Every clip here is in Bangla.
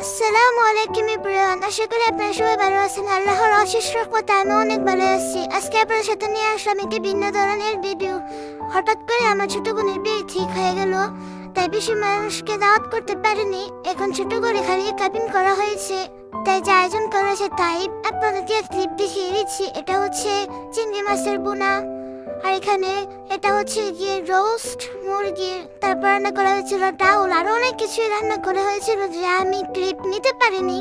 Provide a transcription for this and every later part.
আসসালামু আলাইকুম ইব্রাহিম, আশা করি আপনারা সবাই ভালো আছেন। আল্লাহর অশেষ রহমতে আমি অনেক ভালো আছি। আজকে আপনাদের সাথে নিয়ে আসলাম একটি ভিন্ন ধরনের ভিডিও। হঠাৎ করে আমার ছোট বোনের বিয়ে ঠিক হয়ে গেল, তাই বেশি মানুষকে দাওয়াত করতে পারিনি। এখন ছোট করে খালি কাবিন করা হয়েছে, তাই যে আয়োজন করেছে তাই আপনাদেরকে ক্লিপ দেখিয়ে দিচ্ছি। এটা হচ্ছে চিংড়ি মাছের বোনা, আর এখানে এটা হচ্ছে গিয়ে রোস্ট মুরগির, তারপর রান্না করা হয়েছিল ডাউল, আরো অনেক কিছু রান্না করা হয়েছিল যে আমি ক্লিপ নিতে পারিনি।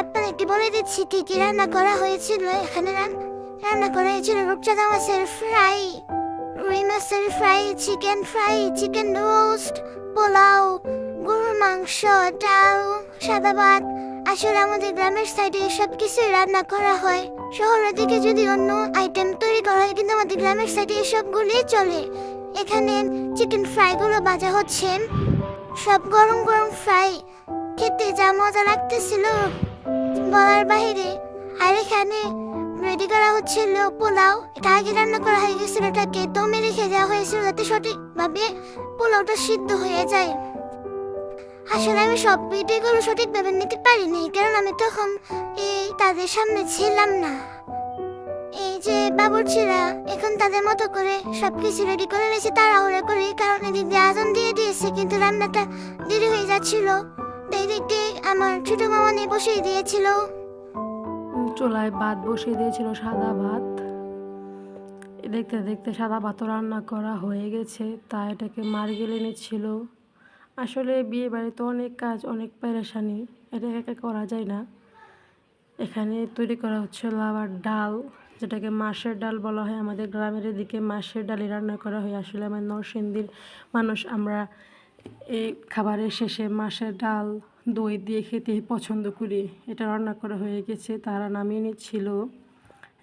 আপনাদেরকে বলে দিচ্ছি কি কি রান্না করা হয়েছিল। এখানে রান্না করা হয়েছিল রূপচাঁদা মাছের ফ্রাই, রুই মাছের ফ্রাই, চিকেন রোস্ট, পোলাও, গরুর মাংস, ডাল, সাদা ভাত। আসলে আমাদের গ্রামের সাইডে সব কিছুই রান্না করা হয়। শহরের দিকে যদি অন্য আইটেম তৈরি করা হয়, কিন্তু আমাদের গ্রামের সাইডে এসবগুলি চলে। এখানে চিকেন ফ্রাইগুলো ভাজা হচ্ছে, সব গরম গরম ফ্রাই, খেতে যা মজা লাগতেছিল বলার বাহিরে। আর এখানে রেডি করা হচ্ছিল পোলাও, এটা আগে রান্না করা হয়ে গেছিল, এটাকে দমে রেখে দেওয়া হয়েছিল যাতে সঠিকভাবে পোলাওটা সিদ্ধ হয়ে যায়। আসলে আমি সব ভিডিওগুলো সঠিকভাবে নিতে পারিনি, কারণ আমি তখন তাদের সামনে ছিলাম না। এই যে বাবুর্চিরা এখন তাদের মতো করে সবকিছু রেডি করে নিয়েছে তাড়াহুড়া করে, কারণ এদিক দিয়ে আজান দিয়ে দিয়েছে, কিন্তু রান্নাটা দেরি হয়ে যাচ্ছিল। তাই দেখতে আমার ছোট মামা নিয়ে বসিয়ে দিয়েছিল, চুলায় ভাত বসিয়ে দিয়েছিল, সাদা ভাত। দেখতে দেখতে সাদা ভাতও রান্না করা হয়ে গেছে, তাই এটাকে গেলে নিচ্ছিল। আসলে বিয়ে বাড়িতে অনেক কাজ, অনেক পেরেশানি, এটা একা করা যায় না। এখানে তৈরি করা হচ্ছে আবার ডাল, যেটাকে মাছের ডাল বলা হয়। আমাদের গ্রামের এদিকে মাছের ডালই রান্না করা হয়। আসলে আমার নরসিংদীর মানুষ, আমরা এই খাবারের শেষে মাছের ডাল দই দিয়ে খেতে পছন্দ করি। এটা রান্না করা হয়ে গেছে, তারা নামিয়ে নিচ্ছিল।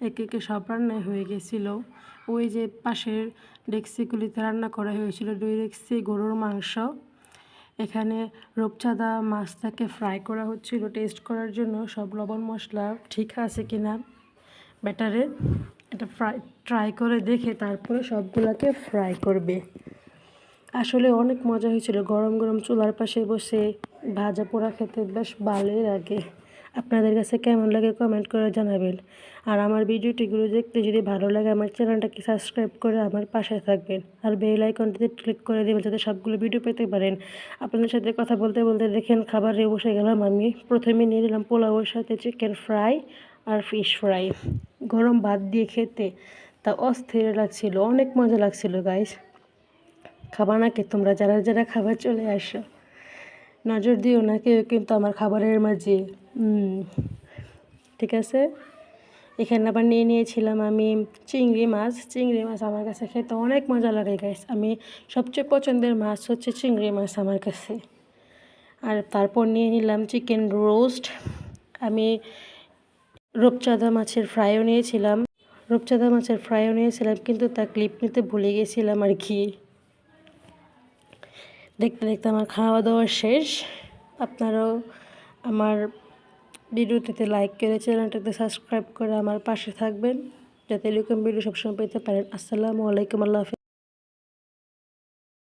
একে একে সব রান্নাই হয়ে গেছিল। ওই যে পাশের ডেক্সিগুলিতে রান্না করা হয়েছিল 2 ডেক্সি গরুর মাংস। এখানে রূপচাঁদা মাছটাকে ফ্রাই করা হচ্ছিল টেস্ট করার জন্য, সব লবণ মশলা ঠিক আছে কিনা ব্যাটারে এটা ট্রাই করে দেখে তারপরে সবগুলোকে ফ্রাই করবে। আসলে অনেক মজা হয়েছিল, গরম গরম চুলার পাশে বসে ভাজা পোড়া খেতে বেশ ভালোই লাগে। আপনাদের কাছে কেমন লাগে কমেন্ট করে জানাবেন। আর আমার ভিডিওটিগুলো দেখতে যদি ভালো লাগে আমার চ্যানেলটাকে সাবস্ক্রাইব করে আমার পাশে থাকবেন, আর বেল আইকনটিতে ক্লিক করে দেবেন যাতে সবগুলো ভিডিও পেতে পারেন। আপনাদের সাথে কথা বলতে বলতে দেখেন খাবারে বসে গেলাম আমি। প্রথমে নিয়ে নিলাম পোলাওয়ের সাথে চিকেন ফ্রাই আর ফিশ ফ্রাই, গরম ভাত দিয়ে খেতে তা অস্থির লাগছিল, অনেক মজা লাগছিল গাইস। খাবার নাকি তোমরা যারা যারা খাবার চলে আসো, নজর দিও না কেউ কিন্তু আমার খাবারের মাঝে। ঠিক আছে। এখানে আবার নিয়েছিলাম আমি চিংড়ি মাছ আমার কাছে খেতে অনেক মজা লাগে গাইস। আমি সবচেয়ে পছন্দের মাছ হচ্ছে চিংড়ি মাছ আমার কাছে। আর তারপর নিয়ে নিলাম চিকেন রোস্ট। আমি রূপচাঁদা মাছের ফ্রাইও নিয়েছিলাম, কিন্তু তা ক্লিপ নিতে ভুলে গেছিলাম আর কি। দেখতে দেখতে আমার খাওয়া দাওয়া শেষ। আপনারাও আমার ভিডিওটিতে লাইক করে চ্যানেলটাতে সাবস্ক্রাইব করে আমার পাশে থাকবেন, যাতে এরকম ভিডিও সবসময় পেতে পারেন। আসসালামু আলাইকুম, আল্লাহ হাফেজ।